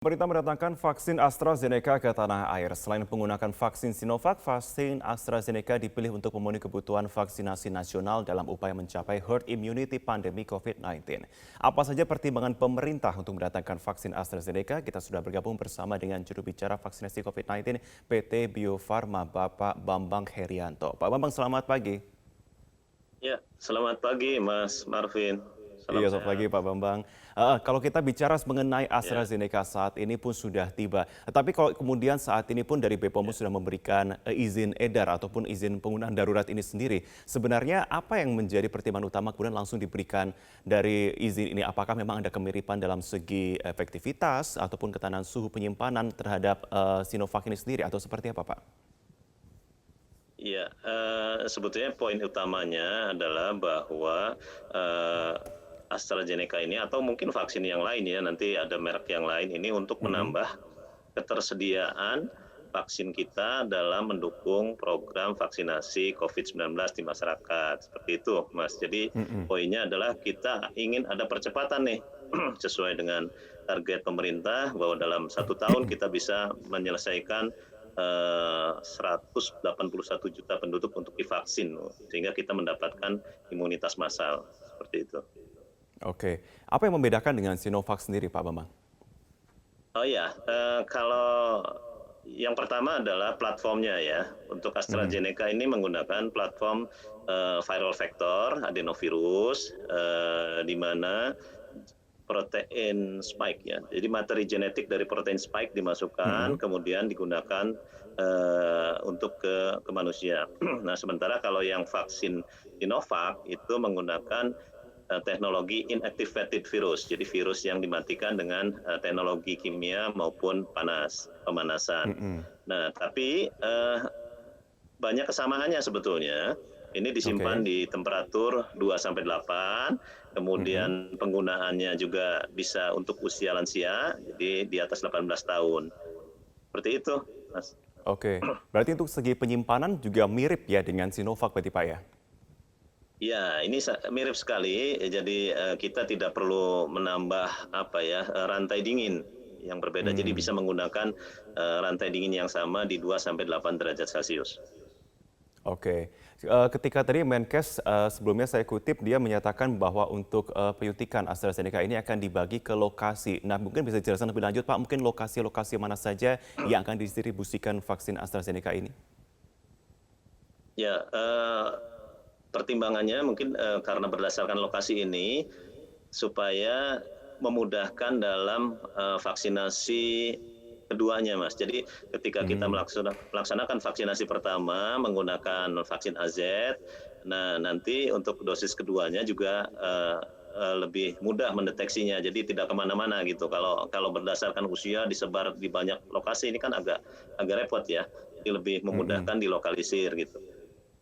Pemerintah mendatangkan vaksin AstraZeneca ke tanah air. Selain menggunakan vaksin Sinovac, vaksin AstraZeneca dipilih untuk memenuhi kebutuhan vaksinasi nasional dalam upaya mencapai herd immunity pandemi COVID-19. Apa saja pertimbangan pemerintah untuk mendatangkan vaksin AstraZeneca? Kita sudah bergabung bersama dengan juru bicara vaksinasi COVID-19 PT Bio Farma, Bapak Bambang Herianto. Pak Bambang, selamat pagi. Ya, selamat pagi Mas Marvin. Salam Iya, selamat sehat. pagi Pak Bambang. Kalau kita bicara mengenai Ya, AstraZeneca saat ini pun sudah tiba. Tapi kalau kemudian saat ini pun dari BPOM ya, sudah memberikan izin edar ataupun izin penggunaan darurat ini sendiri. Sebenarnya apa yang menjadi pertimbangan utama kemudian langsung diberikan dari izin ini? Apakah memang ada kemiripan dalam segi efektivitas ataupun ketahanan suhu penyimpanan terhadap Sinovac ini sendiri atau seperti apa Pak? ya. Sebetulnya poin utamanya adalah bahwa eh, AstraZeneca ini atau mungkin vaksin yang lain ya, nanti ada merek yang lain ini untuk Mm-mm. menambah ketersediaan vaksin kita dalam mendukung program vaksinasi COVID-19 di masyarakat. Seperti itu, Mas. Jadi Mm-mm. poinnya adalah kita ingin ada percepatan nih, sesuai dengan target pemerintah bahwa dalam 1 tahun kita bisa menyelesaikan 181 juta penduduk untuk divaksin, sehingga kita mendapatkan imunitas massal. Seperti itu. Oke. Apa yang membedakan dengan Sinovac sendiri Pak Bambang? Oh ya, kalau yang pertama adalah platformnya ya. Untuk Mhm. AstraZeneca ini menggunakan platform viral vector adenovirus, di mana protein spike ya. Jadi materi genetik dari protein spike dimasukkan, Mhm. kemudian digunakan untuk ke manusia. Nah, sementara kalau yang vaksin Sinovac itu menggunakan teknologi inactivated virus, jadi virus yang dimatikan dengan teknologi kimia maupun pemanasan. Mhm. Nah, tapi banyak kesamaannya sebetulnya. Ini disimpan Oke. di temperatur 2-8, Mhm. kemudian penggunaannya juga bisa untuk usia lansia, jadi di atas 18 tahun. Seperti itu, Mas. Oke, berarti untuk segi penyimpanan juga mirip ya dengan Sinovac berarti Pak ya? Ya, ini mirip sekali. Jadi kita tidak perlu menambah apa ya rantai dingin yang berbeda. Jadi Hmm, bisa menggunakan rantai dingin yang sama di 2-8 derajat Celcius. oke. Ketika tadi Menkes sebelumnya saya kutip dia menyatakan bahwa untuk penyuntikan AstraZeneca ini akan dibagi ke lokasi. Nah, mungkin bisa dijelaskan lebih lanjut Pak, mungkin lokasi-lokasi mana saja yang akan didistribusikan vaksin AstraZeneca ini? Ya, pertimbangannya mungkin karena berdasarkan lokasi ini supaya memudahkan dalam vaksinasi keduanya, Mas. Jadi ketika kita Hmm, melaksanakan vaksinasi pertama menggunakan vaksin AZ, nah nanti untuk dosis keduanya juga lebih mudah mendeteksinya. Jadi tidak kemana-mana gitu. Kalau berdasarkan usia disebar di banyak lokasi ini kan agak agak repot ya. Jadi lebih mhm. memudahkan dilokalisir gitu.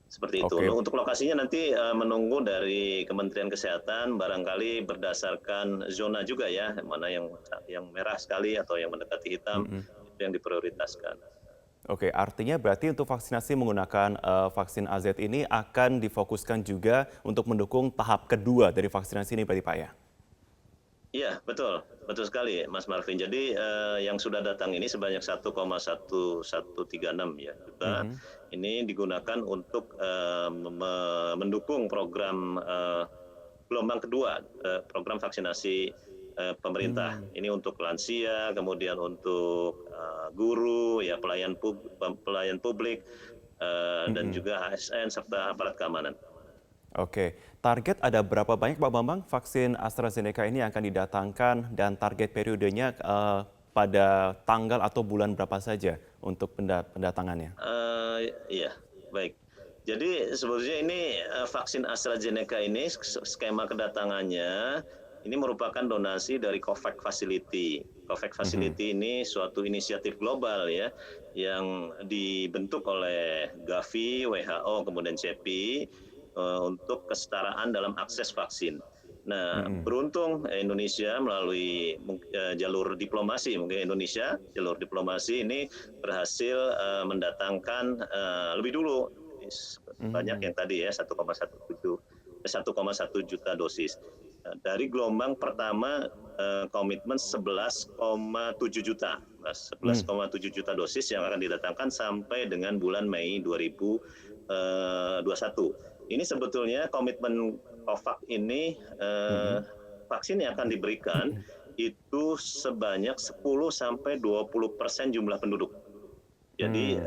Seperti itu. Oke, Untuk lokasinya nanti menunggu dari Kementerian Kesehatan, barangkali berdasarkan zona juga ya, mana yang merah sekali atau yang mendekati hitam, mhm. itu yang diprioritaskan. Oke, artinya berarti untuk vaksinasi menggunakan vaksin AZ ini akan difokuskan juga untuk mendukung tahap kedua dari vaksinasi ini berarti Pak ya? Iya, betul, betul sekali, Mas Marvin. Jadi yang sudah datang ini sebanyak 1,1136 ya juta. Mhm. Ini digunakan untuk mendukung program gelombang kedua, program vaksinasi pemerintah. Hmm. Ini untuk lansia, kemudian untuk guru, ya pelayan publik, dan Mhm. juga ASN serta aparat keamanan. Oke, target ada berapa banyak Pak Bambang vaksin AstraZeneca ini yang akan didatangkan dan target periodenya pada tanggal atau bulan berapa saja untuk pendatangannya? Iya, baik. Jadi sebetulnya ini vaksin AstraZeneca ini skema kedatangannya ini merupakan donasi dari COVAX Facility. COVAX Mhm. Facility ini suatu inisiatif global ya yang dibentuk oleh Gavi, WHO, kemudian CEPI untuk kesetaraan dalam akses vaksin. Nah, Mhm. beruntung Indonesia melalui jalur diplomasi, mungkin Indonesia jalur diplomasi ini berhasil mendatangkan lebih dulu sebanyak Hmm. yang tadi ya 1,1 juta dosis. Dari gelombang pertama komitmen 11,7 juta, Mas. 11,7 juta dosis yang akan didatangkan sampai dengan bulan Mei 2021. Ini sebetulnya komitmen COVAX ini vaksin yang akan diberikan itu sebanyak 10-20% jumlah penduduk. Jadi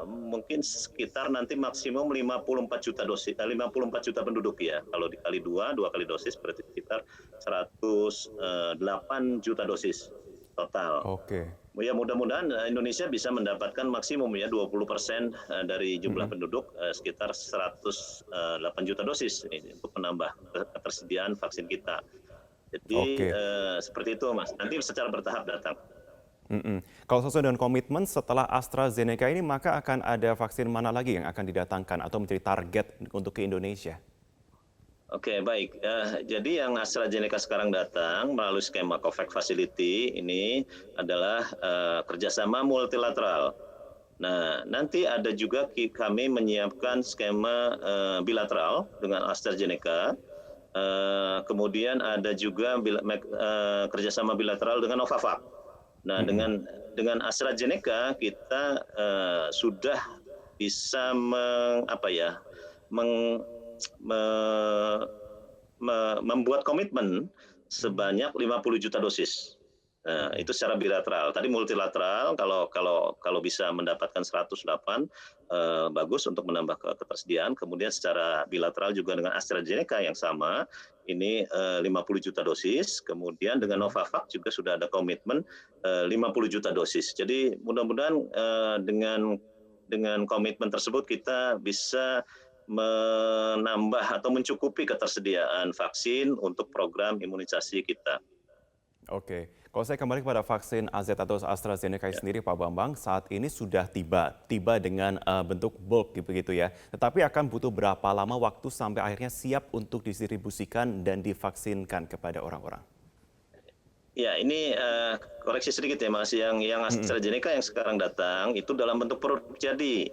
mungkin sekitar nanti maksimum 54 juta dosis, 54 juta penduduk ya. Kalau dikali dua kali dosis berarti sekitar 108 juta dosis total. Oke. Ya mudah-mudahan Indonesia bisa mendapatkan maksimum ya 20% dari jumlah penduduk, sekitar 108 juta dosis ini untuk menambah ketersediaan vaksin kita. Jadi Oke. seperti itu Mas, nanti secara bertahap datang. Kalau sesuai dengan komitmen setelah AstraZeneca ini, maka akan ada vaksin mana lagi yang akan didatangkan atau menjadi target untuk ke Indonesia? Oke, baik. Jadi yang AstraZeneca sekarang datang melalui skema COVAX Facility ini adalah kerjasama multilateral. Nah, nanti ada juga kami menyiapkan skema bilateral dengan AstraZeneca. Kemudian ada juga kerjasama bilateral dengan Novavax. Nah, dengan AstraZeneca kita sudah bisa membuat komitmen sebanyak 50 juta dosis. Nah, itu secara bilateral. Tadi multilateral kalau bisa mendapatkan 108 bagus untuk menambah ketersediaan. Kemudian secara bilateral juga dengan AstraZeneca yang sama ini 50 juta dosis. Kemudian dengan Novavax juga sudah ada komitmen 50 juta dosis. Jadi mudah-mudahan dengan komitmen tersebut kita bisa menambah atau mencukupi ketersediaan vaksin untuk program imunisasi kita. Oke, kalau saya kembali kepada vaksin AZ atau AstraZeneca sendiri, Pak Bambang, saat ini sudah tiba dengan bentuk bulk begitu ya. Tetapi akan butuh berapa lama waktu sampai akhirnya siap untuk didistribusikan dan divaksinkan kepada orang-orang? Ya, ini koreksi sedikit ya Mas, yang AstraZeneca yang sekarang datang itu dalam bentuk produk jadi.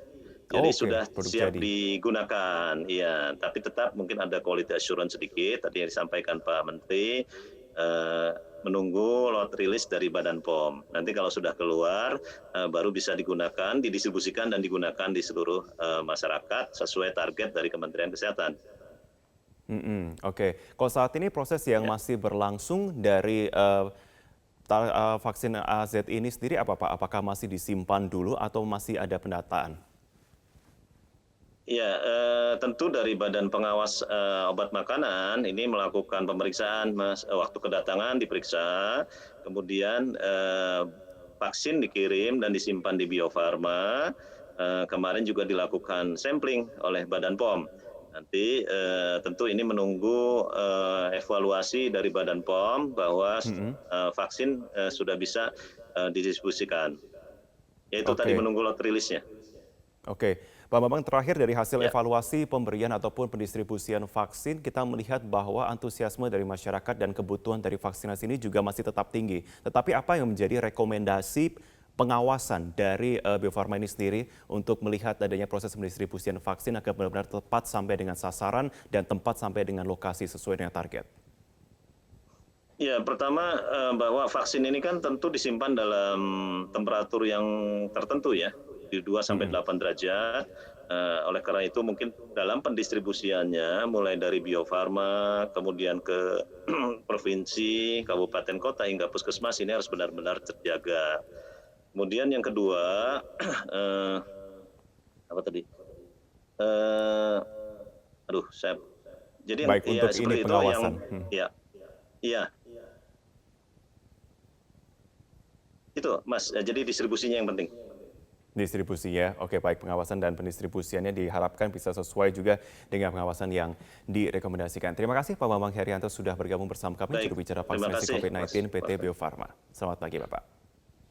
Jadi sudah siap digunakan, ya. Tapi tetap mungkin ada quality assurance sedikit. Tadi yang disampaikan Pak Menteri, menunggu lot rilis dari Badan POM. Nanti kalau sudah keluar, baru bisa digunakan, didistribusikan dan digunakan di seluruh masyarakat sesuai target dari Kementerian Kesehatan. Oke, kalau saat ini proses yang masih berlangsung dari vaksin AZ ini sendiri apa Pak? Apakah masih disimpan dulu atau masih ada pendataan? Ya, tentu dari Badan Pengawas Obat Makanan ini melakukan pemeriksaan, Mas. Waktu kedatangan diperiksa, kemudian vaksin dikirim dan disimpan di Bio Farma. Kemarin juga dilakukan sampling oleh Badan POM. Nanti tentu ini menunggu evaluasi dari Badan POM bahwa vaksin sudah bisa didistribusikan. Yaitu tadi menunggu lot rilisnya. Oke, Pak Bambang, terakhir dari hasil evaluasi pemberian ataupun pendistribusian vaksin, kita melihat bahwa antusiasme dari masyarakat dan kebutuhan dari vaksinasi ini juga masih tetap tinggi. Tetapi apa yang menjadi rekomendasi pengawasan dari Bio Farma ini sendiri untuk melihat adanya proses pendistribusian vaksin agar benar-benar tepat sampai dengan sasaran dan tempat sampai dengan lokasi sesuai dengan target? Ya, pertama bahwa vaksin ini kan tentu disimpan dalam temperatur yang tertentu ya, di 2-8 derajat. Oleh karena itu mungkin dalam pendistribusiannya mulai dari Bio Farma, kemudian ke provinsi, kabupaten, kota hingga puskesmas ini harus benar-benar terjaga. Kemudian yang kedua, apa tadi? Jadi baik, ya untuk seperti ini itu pengawasan. Iya. Itu Mas, jadi distribusinya yang penting. Distribusinya, oke, baik, pengawasan dan pendistribusiannya diharapkan bisa sesuai juga dengan pengawasan yang direkomendasikan. Terima kasih Pak Bambang Herianto sudah bergabung bersama kami, juru bicara vaksinasi COVID-19 PT Bio Farma. Selamat pagi Bapak.